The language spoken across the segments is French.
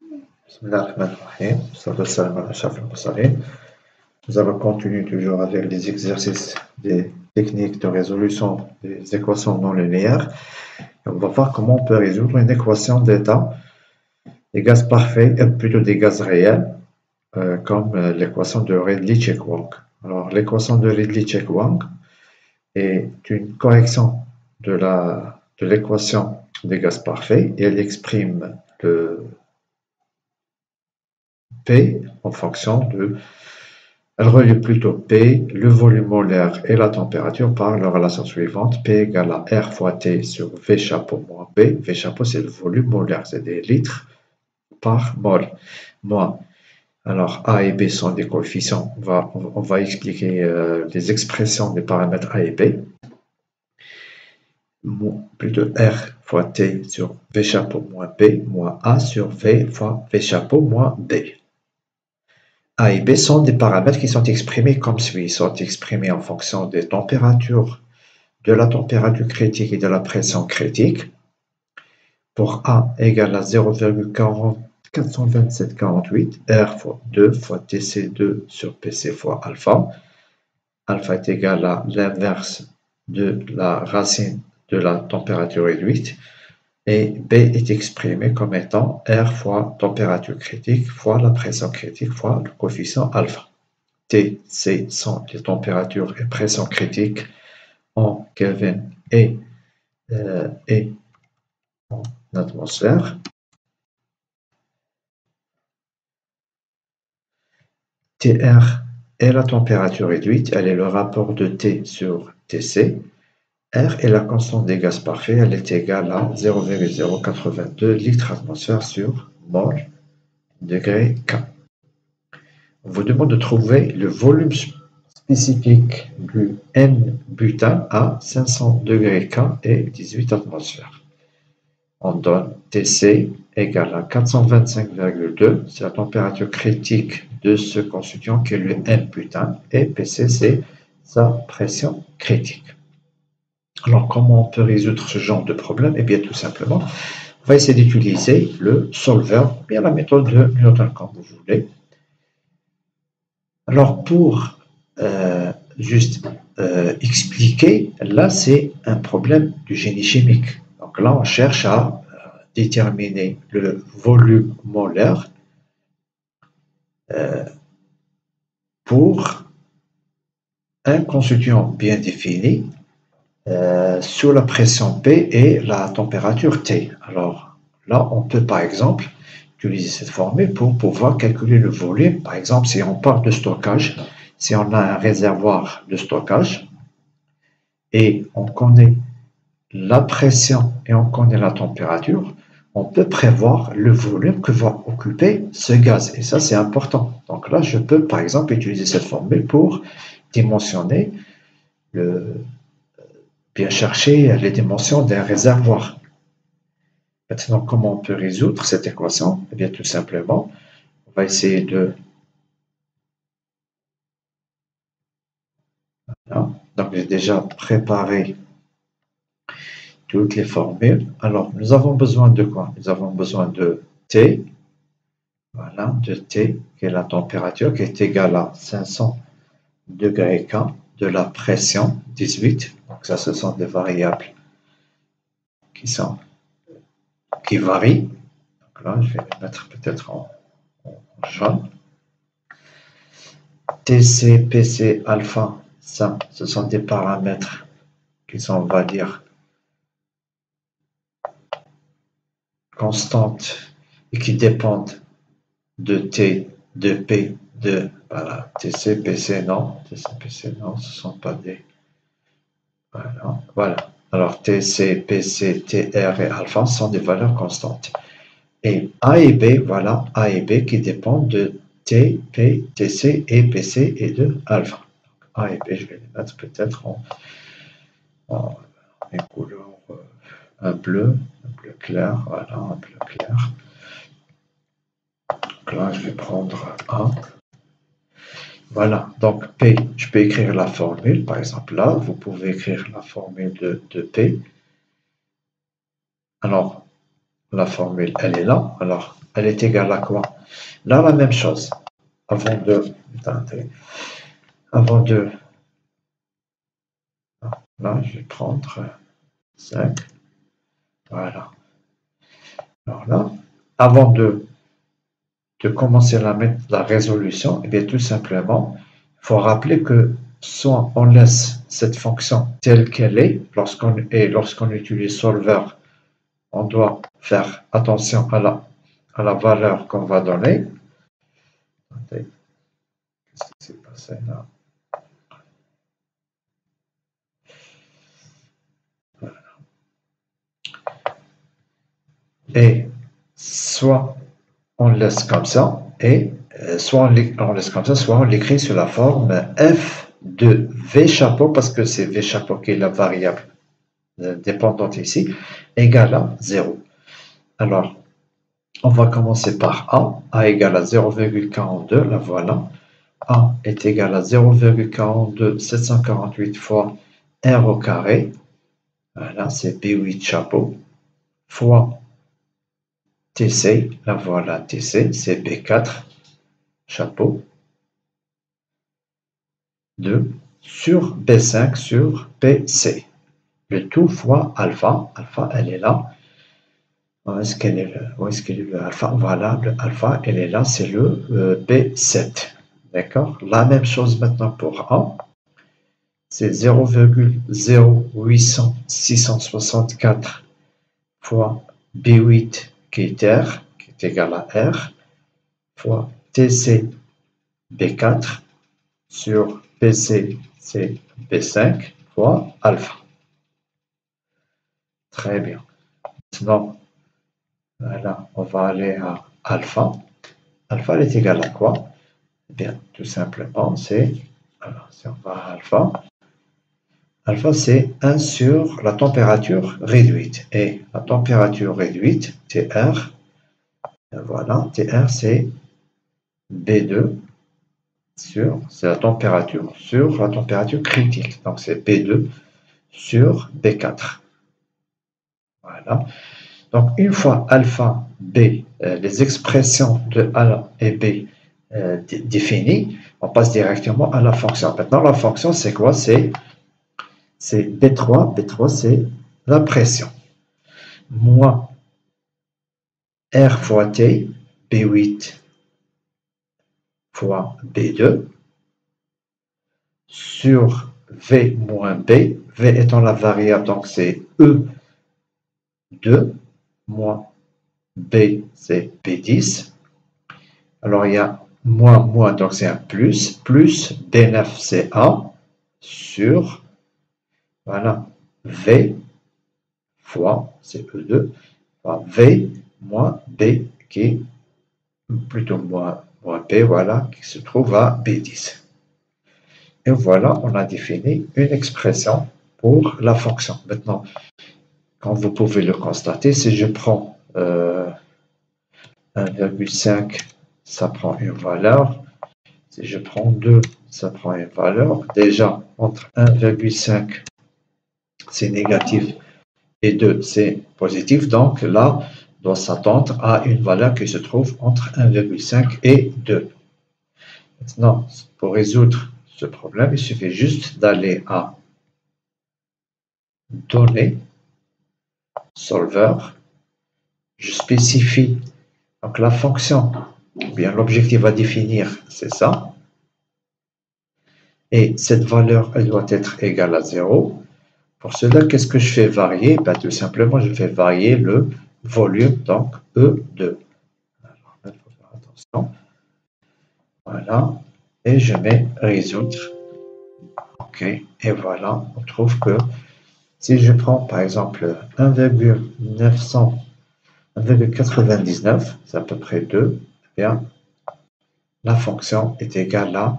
Bismillahirrahmanirrahim. Salam ala ashrafil mursalin. Nous allons continuer toujours avec les exercices des techniques de résolution des équations non linéaires. Et on va voir comment on peut résoudre une équation d'état des gaz parfaits, plutôt des gaz réels, comme l'équation de Redlich-Chekwork. Alors, l'équation de Redlich-Chekwork est une correction de l'équation des gaz parfaits et elle exprime le P en fonction de... Elle relie plutôt P, le volume molaire et la température par la relation suivante. P égale à R fois T sur V chapeau moins B. V chapeau, c'est le volume molaire, c'est des litres par mol. Moins. Alors, A et B sont des coefficients. On va expliquer les expressions des paramètres A et B. Plutôt R fois T sur V chapeau moins B, moins A sur V fois V chapeau moins B. A et B sont des paramètres qui sont exprimés comme suit. Ils sont exprimés en fonction des températures, de la température critique et de la pression critique. Pour A égale à 0,42748, R fois 2 fois TC2 sur PC fois alpha. Alpha est égal à l'inverse de la racine de la température réduite. Et B est exprimé comme étant R fois température critique fois la pression critique fois le coefficient alpha. T, C sont les températures et pression critiques en Kelvin et en atmosphère. TR est la température réduite, elle est le rapport de T sur TC. R est la constante des gaz parfaits, elle est égale à 0,082 litres atmosphère sur mol degré K. On vous demande de trouver le volume spécifique du N-butane à 500 degrés K et 18 atmosphères. On donne Tc égale à 425,2, c'est la température critique de ce constituant qui est le N-butane, et Pc c'est sa pression critique. Alors comment on peut résoudre ce genre de problème? Eh bien tout simplement, on va essayer d'utiliser le solveur, ou bien la méthode de Newton comme vous voulez. Alors pour juste expliquer, là c'est un problème du génie chimique. Donc là on cherche à déterminer le volume molaire pour un constituant bien défini sous la pression P et la température T. Alors là on peut par exemple utiliser cette formule pour pouvoir calculer le volume. Par exemple, si on parle de stockage, si on a un réservoir de stockage et on connaît la pression et on connaît la température, on peut prévoir le volume que va occuper ce gaz. Et ça, c'est important. Donc là, je peux, par exemple, utiliser cette formule pour dimensionner, bien chercher les dimensions d'un réservoir. Maintenant, comment on peut résoudre cette équation? Eh bien, tout simplement, on va essayer de... Voilà. Donc, j'ai déjà préparé toutes les formules. Alors, nous avons besoin de quoi? Nous avons besoin de T, voilà, de T, qui est la température, qui est égale à 500 degrés K, de la pression, 18. Donc, ça, ce sont des variables qui varient. Donc là, je vais les mettre peut-être en jaune. TC, PC, alpha, ça, ce sont des paramètres qui sont, on va dire, constantes et qui dépendent de T, de P, de voilà, TC, PC, non. TC, PC, non, ce ne sont pas des... Voilà, voilà. Alors, TC, PC, TR et alpha sont des valeurs constantes. Et A et B, voilà, A et B qui dépendent de T, P, TC et PC et de alpha. A et B, je vais les mettre peut-être en une couleur, un bleu clair, voilà, un bleu clair. Donc là, je vais prendre A. Voilà, donc P, je peux écrire la formule, par exemple là, vous pouvez écrire la formule de P. Alors, la formule, elle est là. Alors, elle est égale à quoi? Là, la même chose. Avant de, là, je vais prendre 5. Voilà. Alors là, avant de commencer la résolution, eh bien, tout simplement, il faut rappeler que soit on laisse cette fonction telle qu'elle est, lorsqu'on utilise solver, on doit faire attention à la valeur qu'on va donner. Attendez, qu'est-ce qui s'est passé là? Et soit on laisse comme ça, et soit on laisse comme ça, soit on l'écrit sur la forme f de v chapeau, parce que c'est v chapeau qui est la variable dépendante ici, égale à 0. Alors, on va commencer par A égale à 0,42, la voilà. A est égal à 0,42748 fois R au carré, voilà, c'est B8 chapeau, fois TC, la voilà TC, c'est B4 chapeau, 2 sur B5 sur PC. Le tout fois alpha, alpha elle est là. Où est-ce qu'elle est le alpha? Voilà, le alpha, elle est là, c'est le B7. D'accord? La même chose maintenant pour A. C'est 0,08664 fois B8 qui est R, qui est égal à R, fois TC B4 sur PC c'est B5 fois alpha. Très bien. Maintenant, voilà, on va aller à alpha. Alpha elle est égale à quoi? Eh bien, tout simplement, c'est, alors si on va à alpha, alpha c'est 1 sur la température réduite. Et la température réduite, TR, voilà, TR c'est B2 c'est la température sur la température critique. Donc c'est B2 sur B4. Voilà. Donc une fois alpha, B, les expressions de A et B définies, on passe directement à la fonction. Maintenant la fonction c'est quoi? C'est B3. B3 c'est la pression. Moins R fois T, B8 fois B2 sur V moins B, V étant la variable, donc c'est E2 moins B, c'est B10. Alors il y a moins, donc c'est un plus B9, c'est A, sur, voilà, V fois, c'est E2, fois V moins B, qui est plutôt moins B, voilà, qui se trouve à B10. Et voilà, on a défini une expression pour la fonction. Maintenant, comme vous pouvez le constater, si je prends 1,5, ça prend une valeur. Si je prends 2, ça prend une valeur. Déjà, entre 1,5, c'est négatif, et 2, c'est positif. Donc là, on doit s'attendre à une valeur qui se trouve entre 1,5 et 2. Maintenant, pour résoudre ce problème, il suffit juste d'aller à Données, Solver, je spécifie donc la fonction, bien l'objectif à définir, c'est ça. Et cette valeur, elle doit être égale à 0. Pour cela, qu'est-ce que je fais varier? Ben, tout simplement, je fais varier le volume, donc E2. Alors, il faut faire attention. Voilà. Et je mets résoudre. OK. Et voilà, on trouve que si je prends par exemple 1,99, c'est à peu près 2, eh bien, la fonction est égale à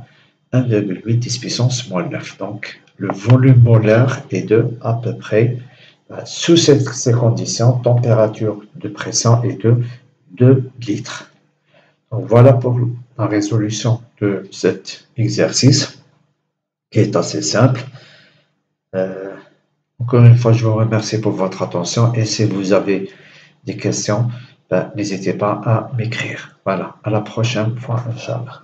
1,8 10 puissance moins 9. Donc, le volume molaire est de à peu près, sous ces conditions, température de pression est de 2 litres. Donc, voilà pour la résolution de cet exercice qui est assez simple. Encore une fois, je vous remercie pour votre attention et si vous avez des questions, ben, n'hésitez pas à m'écrire. Voilà, à la prochaine fois, Inch'Allah.